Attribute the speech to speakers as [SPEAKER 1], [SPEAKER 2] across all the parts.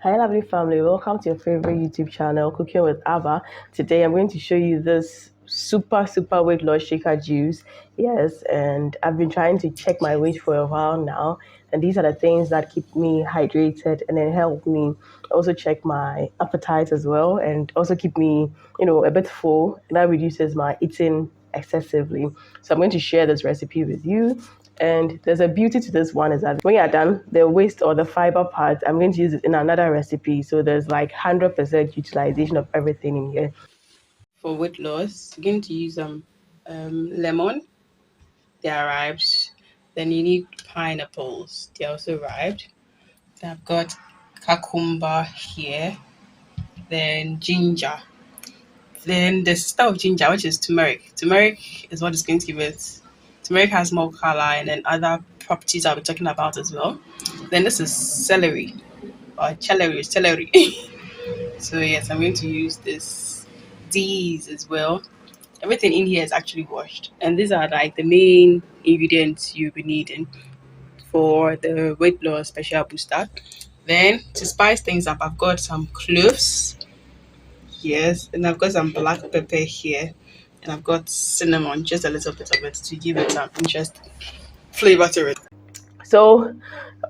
[SPEAKER 1] Hi lovely family, welcome to your favorite YouTube channel, Cooking with Abba. Today I'm going to show you this super weight loss shaker juice. Yes, and I've been trying to check my weight for a while now, and these are the things that keep me hydrated and then help me also check my appetite as well, and also keep me, a bit full, and that reduces my eating excessively. So I'm going to share this recipe with you. And there's a beauty to this one is that when you're done, the waste or the fiber part, I'm going to use it in another recipe. So there's like 100% utilization of everything in here.
[SPEAKER 2] For weight loss, you're going to use lemon, they're ripe. Then you need pineapples, they're also ripe. Then I've got cucumber here, then ginger. Then the sister of ginger, which is turmeric. Turmeric is what is going to give it. Turmeric has more color and then other properties I'll be talking about as well. Then this is celery or celery. So yes, I'm going to use these as well. Everything in here is actually washed, and these are like the main ingredients you'll be needing for the weight loss special booster. Then to spice things up, I've got some cloves, yes, and I've got some black pepper here, and I've got cinnamon, just a little bit of it to give it some interesting flavor to it.
[SPEAKER 1] So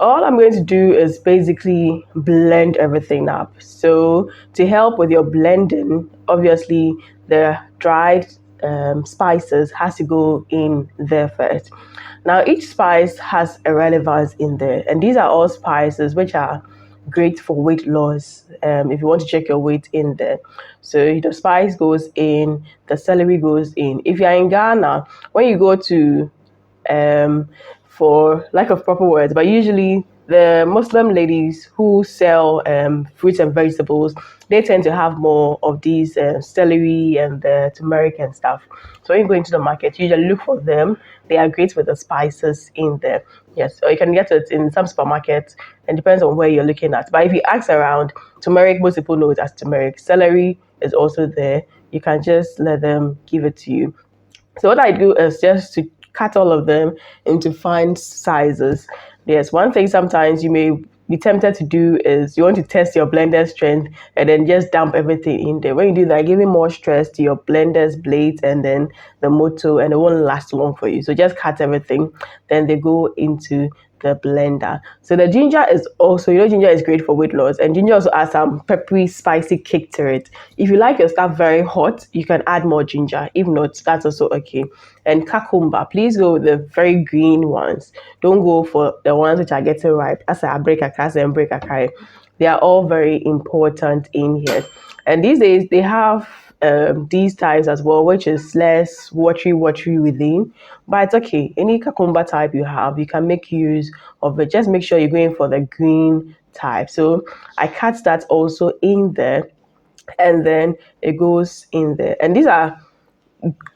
[SPEAKER 1] all I'm going to do is basically blend everything up. So to help with your blending, obviously the dried spices has to go in there first. Now each spice has a relevance in there, and these are all spices which are great for weight loss. If you want to check your weight in there, so the spice goes in, the celery goes in. If you're in Ghana, when you go to for lack of proper words, but usually the Muslim ladies who sell fruits and vegetables, they tend to have more of these celery and the turmeric and stuff. So when you go into the market, you usually look for them. They are great with the spices in there. Yes, or you can get it in some supermarkets, and depends on where you're looking at. But if you ask around, turmeric, most people know it as turmeric. Celery is also there. You can just let them give it to you. So what I do is just to cut all of them into fine sizes. Yes, one thing sometimes you may be tempted to do is you want to test your blender strength and then just dump everything in there. When you do that, giving more stress to your blender's blades and then the motor, and it won't last long for you. So just cut everything, then they go into the blender. So the ginger is also, ginger is great for weight loss, and ginger also adds some peppery, spicy kick to it. If you like your stuff very hot, you can add more ginger. If not, that's also okay. And cucumber, please go with the very green ones. Don't go for the ones which are getting ripe. As I break a class and break a carry. They are all very important in here. And these days they have these types as well, which is less watery within, but it's okay. Any cucumber type you have, you can make use of it. Just make sure you're going for the green type. So I cut that also in there, and then it goes in there. And these are,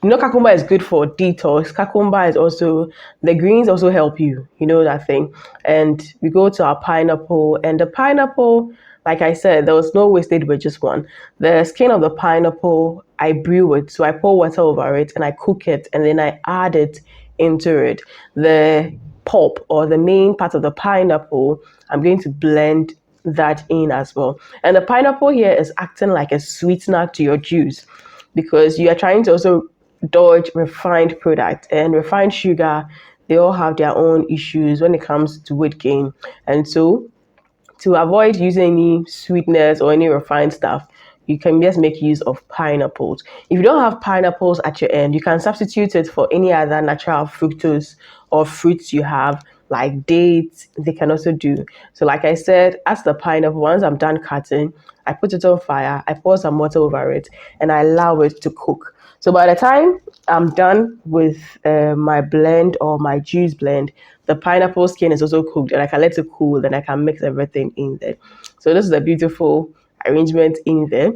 [SPEAKER 1] cucumber is good for detox. Cucumber is also, the greens also help you, that thing. And we go to our pineapple, and the pineapple, like I said, there was no wastage with just one. The skin of the pineapple, I brew it. So I pour water over it and I cook it, and then I add it into it. The pulp or the main part of the pineapple, I'm going to blend that in as well. And the pineapple here is acting like a sweetener to your juice, because you are trying to also dodge refined product, and refined sugar, they all have their own issues when it comes to weight gain. And so to avoid using any sweetness or any refined stuff, you can just make use of pineapples. If you don't have pineapples at your end, you can substitute it for any other natural fructose or fruits you have, like dates. They can also do. So like I said, as the pineapple, once I'm done cutting, I put it on fire, I pour some water over it, and I allow it to cook. So by the time I'm done with my blend or my juice blend, the pineapple skin is also cooked, and I can let it cool, then I can mix everything in there. So this is a beautiful arrangement in there.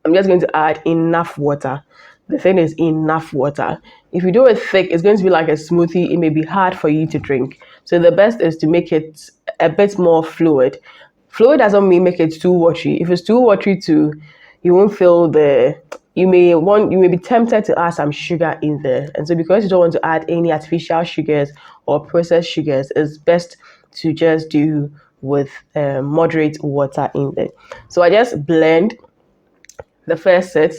[SPEAKER 1] I'm just going to add enough water. The thing is enough water. If you do it thick, it's going to be like a smoothie. It may be hard for you to drink. So the best is to make it a bit more fluid. Fluid doesn't mean make it too watery. If it's too watery too, you won't feel you may be tempted to add some sugar in there. And so because you don't want to add any artificial sugars or processed sugars, it's best to just do with moderate water in there. So I just blend the first set,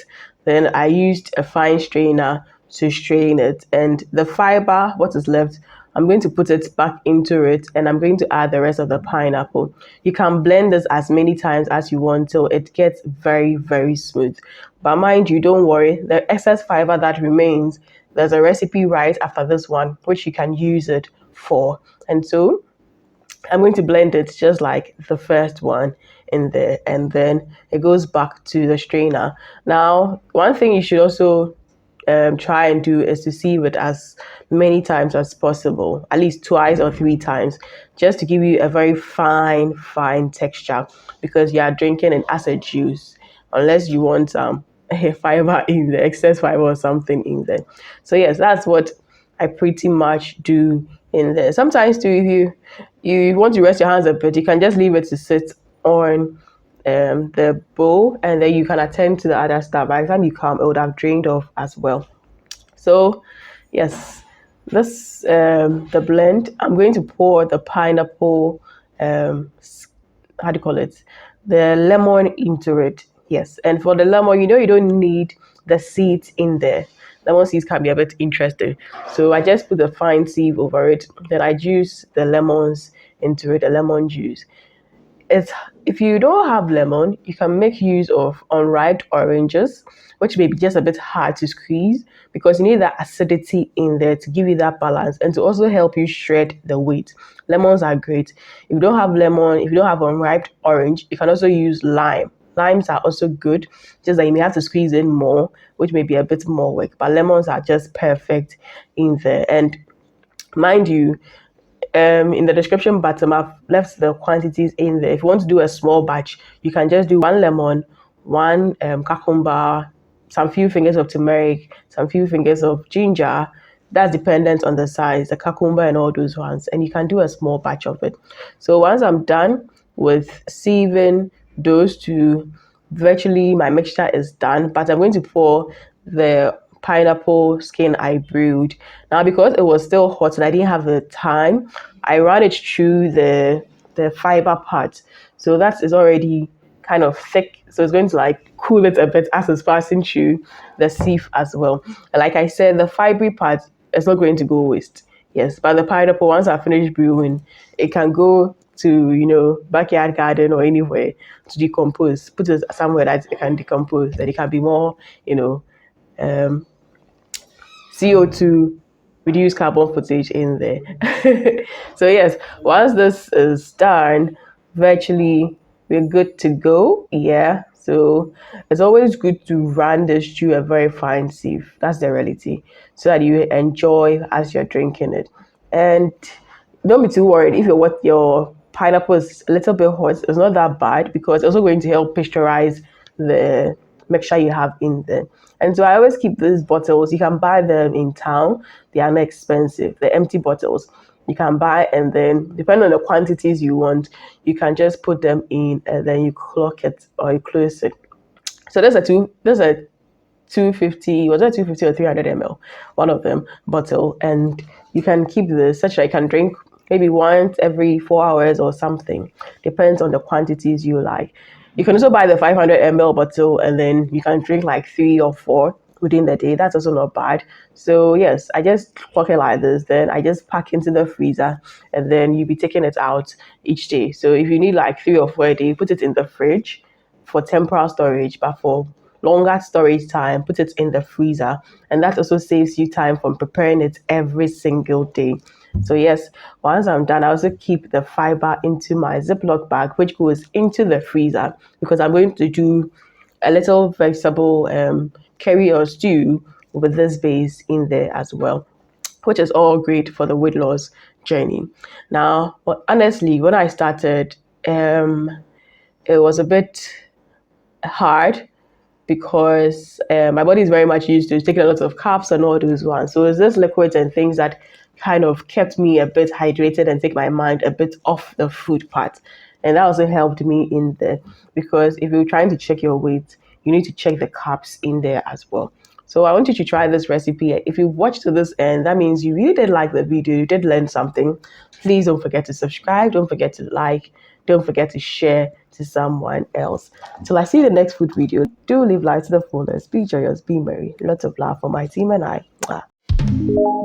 [SPEAKER 1] then I used a fine strainer to strain it. And the fiber, what is left, I'm going to put it back into it, and I'm going to add the rest of the pineapple. You can blend this as many times as you want till it gets very, very smooth. But mind you, don't worry, the excess fiber that remains, there's a recipe right after this one, which you can use it for. And so I'm going to blend it just like the first one in there, and then it goes back to the strainer. Now, one thing you should also try and do is to sieve it as many times as possible, at least twice or three times, just to give you a very fine, fine texture, because you are drinking an acid juice, unless you want a fiber in there, excess fiber or something in there. So yes, that's what I pretty much do in there. Sometimes too, if you want to rest your hands a bit, you can just leave it to sit on the bowl, and then you can attend to the other stuff. By the time you come, it would have drained off as well. So yes, this the blend. I'm going to pour the pineapple, how do you call it, the lemon into it. Yes, and for the lemon, you don't need the seeds in there. Lemon seeds can be a bit interesting, so I just put the fine sieve over it. Then I juice the lemons into it, the lemon juice. It's If you don't have lemon, you can make use of unripe oranges, which may be just a bit hard to squeeze because you need that acidity in there to give you that balance and to also help you shred the weight. Lemons are great. If you don't have lemon, if you don't have unripe orange, you can also use lime. Limes are also good, just that you may have to squeeze in more, which may be a bit more work. But lemons are just perfect in there. And mind you, in the description bottom, I've left the quantities in there. If you want to do a small batch, you can just do one lemon, one cucumber, some few fingers of turmeric, some few fingers of ginger. That's dependent on the size, the cucumber and all those ones. And you can do a small batch of it. So once I'm done with sieving those two, virtually my mixture is done. But I'm going to pour the pineapple skin I brewed. Now, because it was still hot and I didn't have the time, I ran it through the fiber part. So that is already kind of thick. So it's going to like cool it a bit as it's passing through the sieve as well. And like I said, the fibery part is not going to go waste. Yes, but the pineapple, once I finish brewing, it can go to, backyard garden or anywhere to decompose. Put it somewhere that it can decompose, that it can be more, um, CO2, reduce carbon footage in there. So yes, once this is done, virtually we're good to go. Yeah. So it's always good to run this through a very fine sieve. That's the reality. So that you enjoy as you're drinking it. And don't be too worried if your pineapple is a little bit hot. It's not that bad because it's also going to help pasteurize the mixture you have in there. And so I always keep these bottles. You can buy them in town. They are not expensive. The empty bottles you can buy, and then depending on the quantities you want, you can just put them in, and then you clock it or you close it. So there's a 250, was that 250 or 300 ml, one of them bottle, and you can keep this such that you can drink maybe once every 4 hours or something, depends on the quantities you like. You can also buy the 500 ml bottle, and then you can drink like 3 or 4 within the day. That's also not bad. So yes, I just cook it like this, then I just pack into the freezer, and then you be taking it out each day. So if you need like 3 or 4 a day, put it in the fridge for temporal storage, but for longer storage time, put it in the freezer. And that also saves you time from preparing it every single day. So yes, once I'm done, I also keep the fiber into my Ziploc bag, which goes into the freezer, because I'm going to do a little vegetable curry or stew with this base in there as well, which is all great for the weight loss journey. Now, well, honestly, when I started, it was a bit hard because my body is very much used to taking a lot of carbs and all those ones. So it's this liquids and things that kind of kept me a bit hydrated and take my mind a bit off the food part. And that also helped me in there, because if you're trying to check your weight, you need to check the carbs in there as well. So I want you to try this recipe. If you watched to this end, that means you really did like the video, you did learn something. Please don't forget to subscribe, don't forget to like, don't forget to share to someone else. Till I see you in the next food video, do live life to the fullest, be joyous, be merry. Lots of love for my team and I. Mwah.